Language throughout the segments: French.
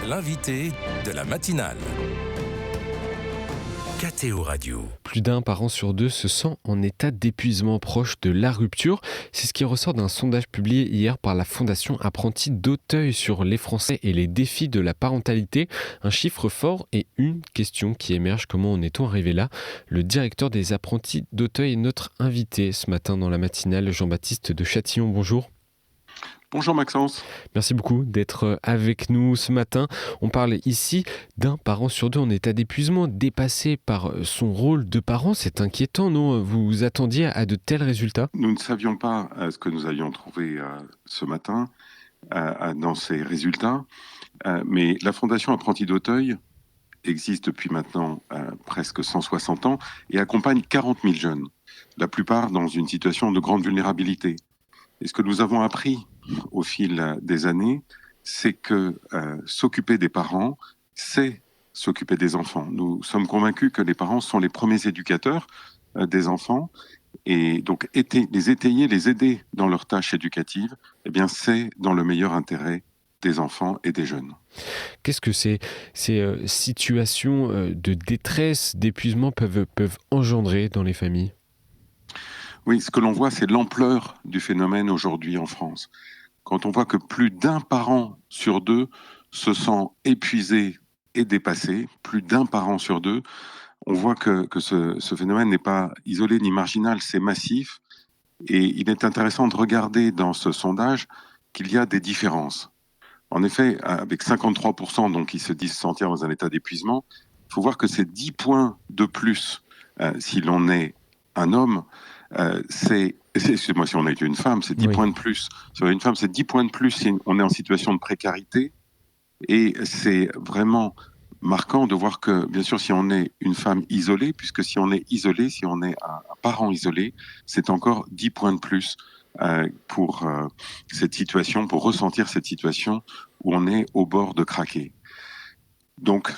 L'invité de la matinale. KTO Radio. Plus d'un parent sur deux se sent en état d'épuisement proche de la rupture. C'est ce qui ressort d'un sondage publié hier par la Fondation Apprentis d'Auteuil sur les Français et les défis de la parentalité. Un chiffre fort et une question qui émerge. Comment en est-on arrivé là ? Le directeur des Apprentis d'Auteuil est notre invité ce matin dans la matinale, Jean-Baptiste de Châtillon. Bonjour. Bonjour Maxence. Merci beaucoup d'être avec nous ce matin. On parle ici d'un parent sur deux en état d'épuisement, dépassé par son rôle de parent. C'est inquiétant, non ? Vous vous attendiez à de tels résultats ? Nous ne savions pas ce que nous allions trouver ce matin dans ces résultats, mais la Fondation Apprentis d'Auteuil existe depuis maintenant presque 160 ans et accompagne 40 000 jeunes, la plupart dans une situation de grande vulnérabilité. Et ce que nous avons appris au fil des années, c'est que s'occuper des parents, c'est s'occuper des enfants. Nous sommes convaincus que les parents sont les premiers éducateurs des enfants, et donc les étayer, les aider dans leurs tâches éducatives, eh bien, c'est dans le meilleur intérêt des enfants et des jeunes. Qu'est-ce que ces situations de détresse, d'épuisement peuvent engendrer dans les familles ? Oui, ce que l'on voit, c'est l'ampleur du phénomène aujourd'hui en France. Quand on voit que plus d'un parent sur deux se sent épuisé et dépassé, plus d'un parent sur deux, on voit que ce phénomène n'est pas isolé ni marginal, c'est massif. Et il est intéressant de regarder dans ce sondage qu'il y a des différences. En effet, avec 53% donc, qui se disent sentir dans un état d'épuisement, il faut voir que c'est 10 points de plus si l'on est un homme. Excusez-moi, si on est une femme, c'est 10 points de plus. Si on est une femme, c'est 10 points de plus si on est en situation de précarité. Et c'est vraiment marquant de voir que, bien sûr, si on est une femme isolée, puisque si on est isolé, si on est un parent isolé, c'est encore 10 points de plus pour cette situation, pour ressentir cette situation où on est au bord de craquer. Donc,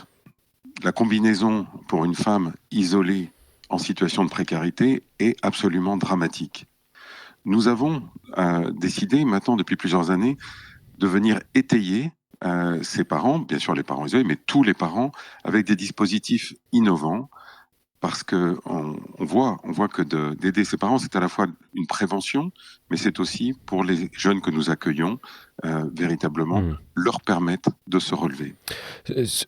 la combinaison pour une femme isolée en situation de précarité est absolument dramatique. Nous avons décidé maintenant depuis plusieurs années de venir étayer ces parents, bien sûr les parents isolés, mais tous les parents avec des dispositifs innovants, parce que on voit que d'aider ces parents, c'est à la fois une prévention, mais c'est aussi pour les jeunes que nous accueillons véritablement leur permettre de se relever.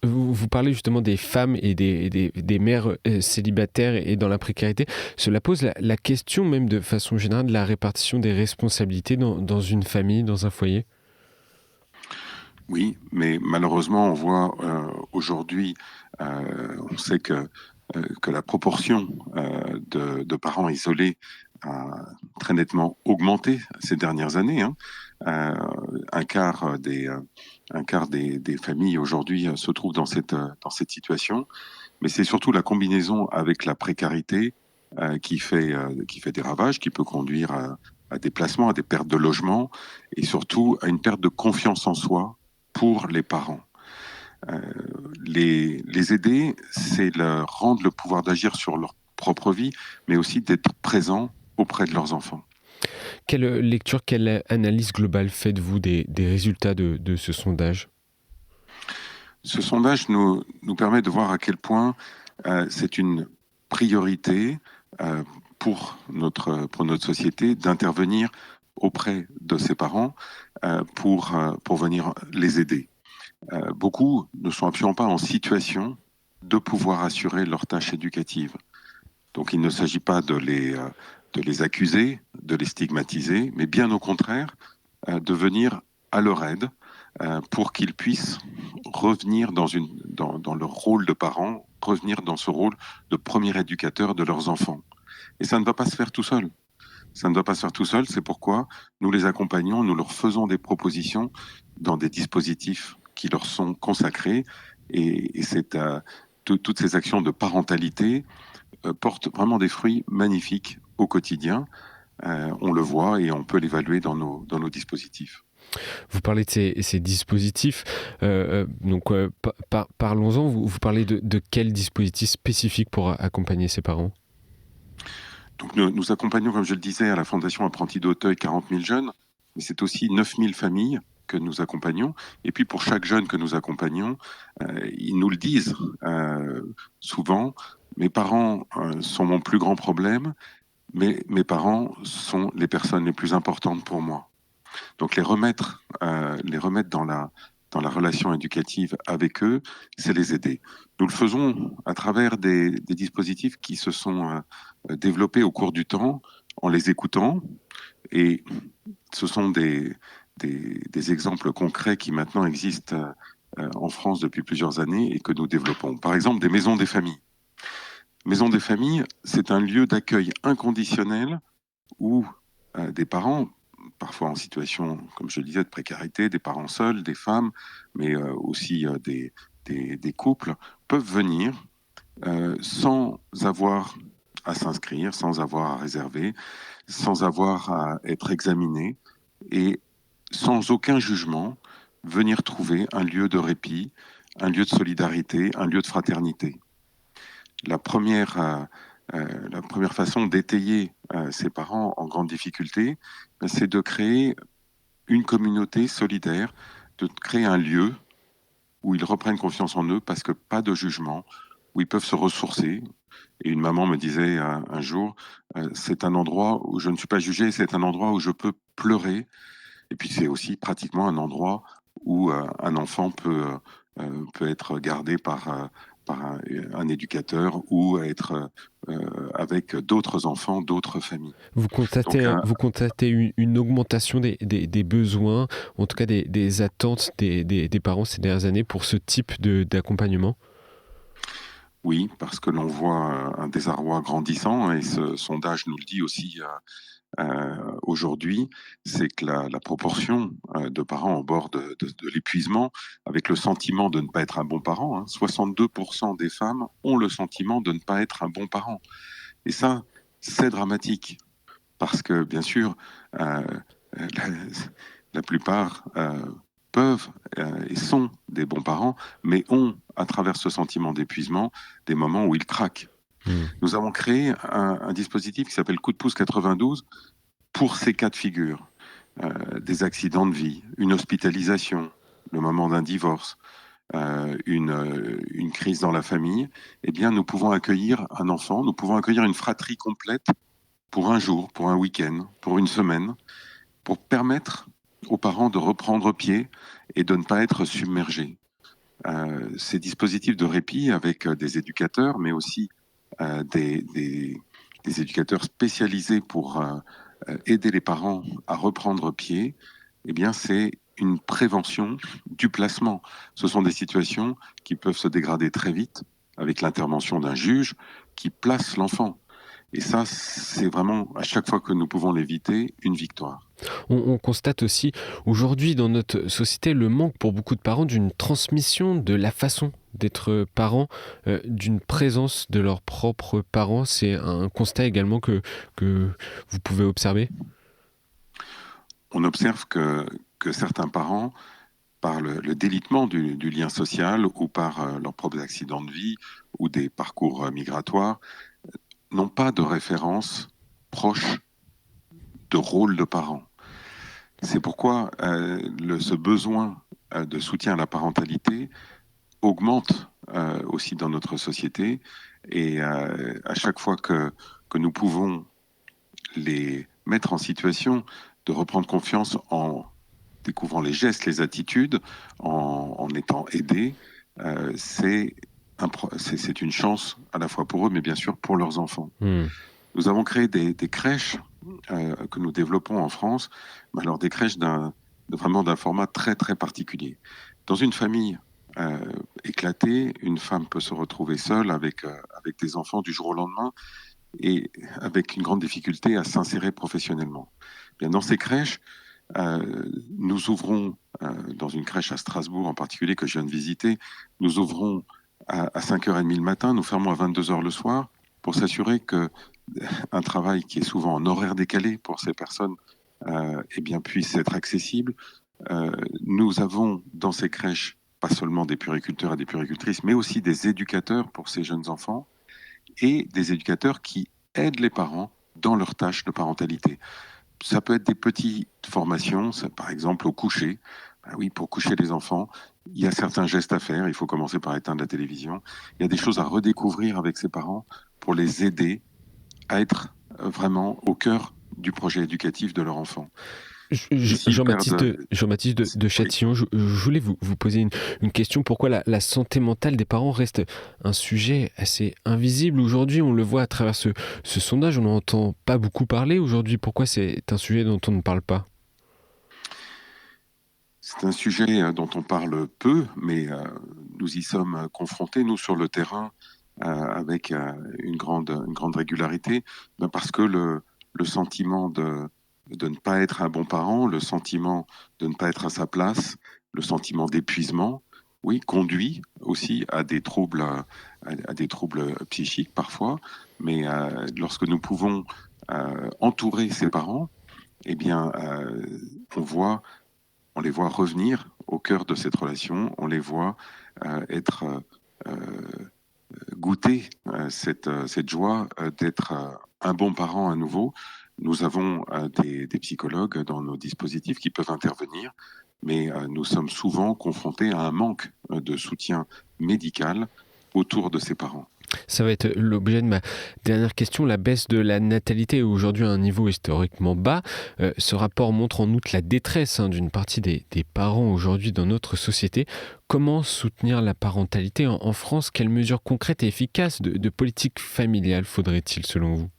Vous parlez justement des femmes et des mères célibataires et dans la précarité. Cela pose la question même de façon générale de la répartition des responsabilités dans une famille, dans un foyer. Oui, mais malheureusement, on voit aujourd'hui, on sait que la proportion de parents isolés a très nettement augmenté ces dernières années. Un quart des familles aujourd'hui se trouvent dans cette situation, mais c'est surtout la combinaison avec la précarité qui fait des ravages, qui peut conduire à des placements, à des pertes de logement et surtout à une perte de confiance en soi pour les parents. Les aider, c'est leur rendre le pouvoir d'agir sur leur propre vie, mais aussi d'être présents auprès de leurs enfants. Quelle lecture, quelle analyse globale faites-vous des résultats de ce sondage ? Ce sondage nous permet de voir à quel point c'est une priorité pour notre société d'intervenir auprès de ses parents pour venir les aider. Beaucoup ne sont absolument pas en situation de pouvoir assurer leurs tâches éducatives. Donc il ne s'agit pas de les accuser, de les stigmatiser, mais bien au contraire, de venir à leur aide pour qu'ils puissent revenir dans leur rôle de parents, revenir dans ce rôle de premier éducateur de leurs enfants. Et ça ne va pas se faire tout seul. Ça ne doit pas se faire tout seul, c'est pourquoi nous les accompagnons, nous leur faisons des propositions dans des dispositifs qui leur sont consacrés, et toutes ces actions de parentalité portent vraiment des fruits magnifiques au quotidien. On le voit et on peut l'évaluer dans nos dispositifs. Vous parlez de ces dispositifs, parlons-en. Vous parlez de quels dispositifs spécifiques pour accompagner ces parents ? Donc nous accompagnons, comme je le disais, à la Fondation Apprentis d'Auteuil 40 000 jeunes, mais c'est aussi 9 000 familles que nous accompagnons. Et puis pour chaque jeune que nous accompagnons, ils nous le disent souvent, mes parents sont mon plus grand problème, mais mes parents sont les personnes les plus importantes pour moi. Donc les remettre dans la relation éducative avec eux, c'est les aider. Nous le faisons à travers des dispositifs qui se sont développés au cours du temps en les écoutant. Et ce sont des exemples concrets qui maintenant existent en France depuis plusieurs années et que nous développons. Par exemple, des maisons des familles. Maisons des familles, c'est un lieu d'accueil inconditionnel où des parents, parfois en situation, comme je le disais, de précarité, des parents seuls, des femmes, mais aussi des couples, peuvent venir sans avoir à s'inscrire, sans avoir à réserver, sans avoir à être examinés et sans aucun jugement, venir trouver un lieu de répit, un lieu de solidarité, un lieu de fraternité. La première façon d'étayer ces parents en grande difficulté, c'est de créer une communauté solidaire, de créer un lieu où ils reprennent confiance en eux parce que pas de jugement, où ils peuvent se ressourcer. Et une maman me disait un jour, c'est un endroit où je ne suis pas jugé, c'est un endroit où je peux pleurer. Et puis c'est aussi pratiquement un endroit où un enfant peut être gardé par un éducateur ou être avec d'autres enfants, d'autres familles. Vous Donc, constatez, vous constatez une augmentation des besoins, en tout cas des attentes des parents ces dernières années pour ce type d'accompagnement? oui, parce que l'on voit un désarroi grandissant et ce sondage nous le dit aussi aujourd'hui, c'est que la proportion de parents au bord de l'épuisement, avec le sentiment de ne pas être un bon parent, 62% des femmes ont le sentiment de ne pas être un bon parent. Et ça, c'est dramatique, parce que bien sûr, la, la plupart peuvent et sont des bons parents, mais ont, à travers ce sentiment d'épuisement, des moments où ils craquent. Nous avons créé un dispositif qui s'appelle Coup de pouce 92 pour ces cas de figure. Des accidents de vie, une hospitalisation, le moment d'un divorce, une crise dans la famille. Eh bien, nous pouvons accueillir un enfant, nous pouvons accueillir une fratrie complète pour un jour, pour un week-end, pour une semaine, pour permettre aux parents de reprendre pied et de ne pas être submergés. Ces dispositifs de répit avec des éducateurs, mais aussi des éducateurs spécialisés pour aider les parents à reprendre pied, eh bien, c'est une prévention du placement. Ce sont des situations qui peuvent se dégrader très vite avec l'intervention d'un juge qui place l'enfant. Et ça, c'est vraiment, à chaque fois que nous pouvons l'éviter, une victoire. On constate aussi aujourd'hui dans notre société le manque pour beaucoup de parents d'une transmission de la façon d'être parent, d'une présence de leurs propres parents. C'est un constat également que vous pouvez observer? On observe que certains parents, par le délitement du lien social ou par leurs propres accidents de vie ou des parcours migratoires, n'ont pas de référence proche de rôle de parent. C'est pourquoi ce besoin de soutien à la parentalité augmente aussi dans notre société et à chaque fois que nous pouvons les mettre en situation de reprendre confiance en découvrant les gestes, les attitudes, en étant aidés, c'est une chance à la fois pour eux, mais bien sûr pour leurs enfants. Nous avons créé des crèches que nous développons en France, mais alors des crèches vraiment d'un format très très particulier. Dans une famille éclatée, une femme peut se retrouver seule avec des enfants du jour au lendemain et avec une grande difficulté à s'insérer professionnellement. Bien, dans ces crèches, nous ouvrons, dans une crèche à Strasbourg en particulier que je viens de visiter, nous ouvrons à 5h30 le matin, nous fermons à 22h le soir pour s'assurer que un travail qui est souvent en horaire décalé pour ces personnes eh bien, puisse être accessible. Nous avons dans ces crèches pas seulement des puériculteurs et des puéricultrices, mais aussi des éducateurs pour ces jeunes enfants et des éducateurs qui aident les parents dans leurs tâches de parentalité. Ça peut être des petites formations, par exemple au coucher, Ah oui, pour coucher les enfants, il y a certains gestes à faire. Il faut commencer par éteindre la télévision. Il y a des choses à redécouvrir avec ses parents pour les aider à être vraiment au cœur du projet éducatif de leur enfant. Et s'ils Jean-Baptiste perdent... de Oui. Châtillon, je voulais vous poser une question. Pourquoi la santé mentale des parents reste un sujet assez invisible aujourd'hui? On le voit à travers ce sondage, on n'en entend pas beaucoup parler aujourd'hui. Pourquoi c'est un sujet dont on ne parle pas? C'est un sujet dont on parle peu, mais nous y sommes confrontés, nous, sur le terrain, avec une grande régularité, parce que le sentiment de ne pas être un bon parent, le sentiment de ne pas être à sa place, le sentiment d'épuisement, oui, conduit aussi à des troubles, à des troubles psychiques parfois, mais lorsque nous pouvons entourer ses parents, eh bien, on voit on les voit revenir au cœur de cette relation, on les voit être goûter cette joie d'être un bon parent à nouveau. Nous avons des psychologues dans nos dispositifs qui peuvent intervenir, mais nous sommes souvent confrontés à un manque de soutien médical autour de ces parents. Ça va être l'objet de ma dernière question. La baisse de la natalité est aujourd'hui à un niveau historiquement bas. Ce rapport montre en outre la détresse d'une partie des parents aujourd'hui dans notre société. Comment soutenir la parentalité en France? Quelles mesures concrètes et efficaces de politique familiale faudrait-il selon vous?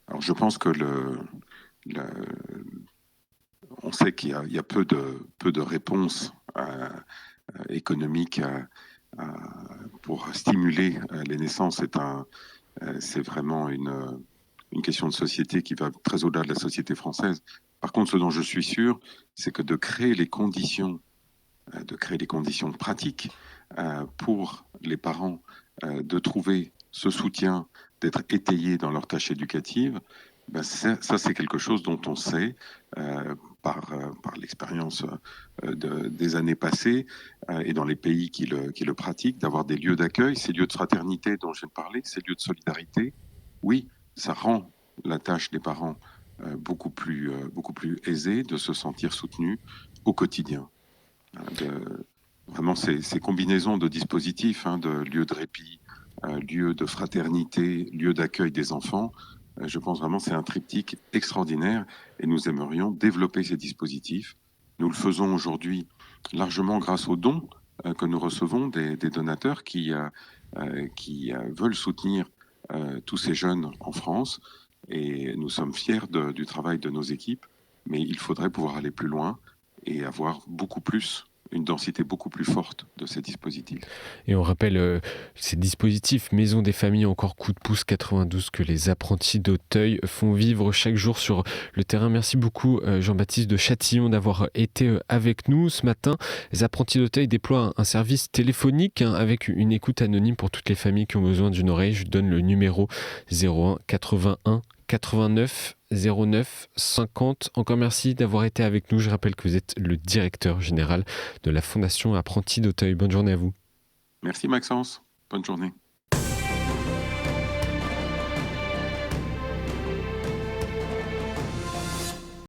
Alors je pense que le- on sait qu'il y a peu de réponses économiques pour stimuler les naissances. C'est vraiment une question de société qui va très au-delà de la société française. Par contre, ce dont je suis sûr, c'est que de créer les conditions pratiques pour les parents de trouver ce soutien, d'être étayés dans leur tâche éducative, ben ça c'est quelque chose dont on sait par l'expérience des années passées et dans les pays qui le pratiquent, d'avoir des lieux d'accueil, ces lieux de fraternité dont je viens de parler, ces lieux de solidarité. Oui, ça rend la tâche des parents beaucoup plus aisée de se sentir soutenus au quotidien. Vraiment ces combinaisons de dispositifs, de lieux de répit, lieux de fraternité, lieux d'accueil des enfants, je pense vraiment que c'est un triptyque extraordinaire et nous aimerions développer ces dispositifs. Nous le faisons aujourd'hui largement grâce aux dons que nous recevons des donateurs qui veulent soutenir tous ces jeunes en France et nous sommes fiers du travail de nos équipes, mais il faudrait pouvoir aller plus loin et avoir une densité beaucoup plus forte de ces dispositifs. Et on rappelle ces dispositifs Maison des familles, encore coup de pouce 92 que les apprentis d'Auteuil font vivre chaque jour sur le terrain. Merci beaucoup Jean-Baptiste de Châtillon d'avoir été avec nous ce matin. Les apprentis d'Auteuil déploient un service téléphonique avec une écoute anonyme pour toutes les familles qui ont besoin d'une oreille. Je donne le numéro 01 81 89 09 50. Encore merci d'avoir été avec nous. Je rappelle que vous êtes le directeur général de la Fondation Apprentis d'Auteuil. Bonne journée à vous. Merci Maxence. Bonne journée.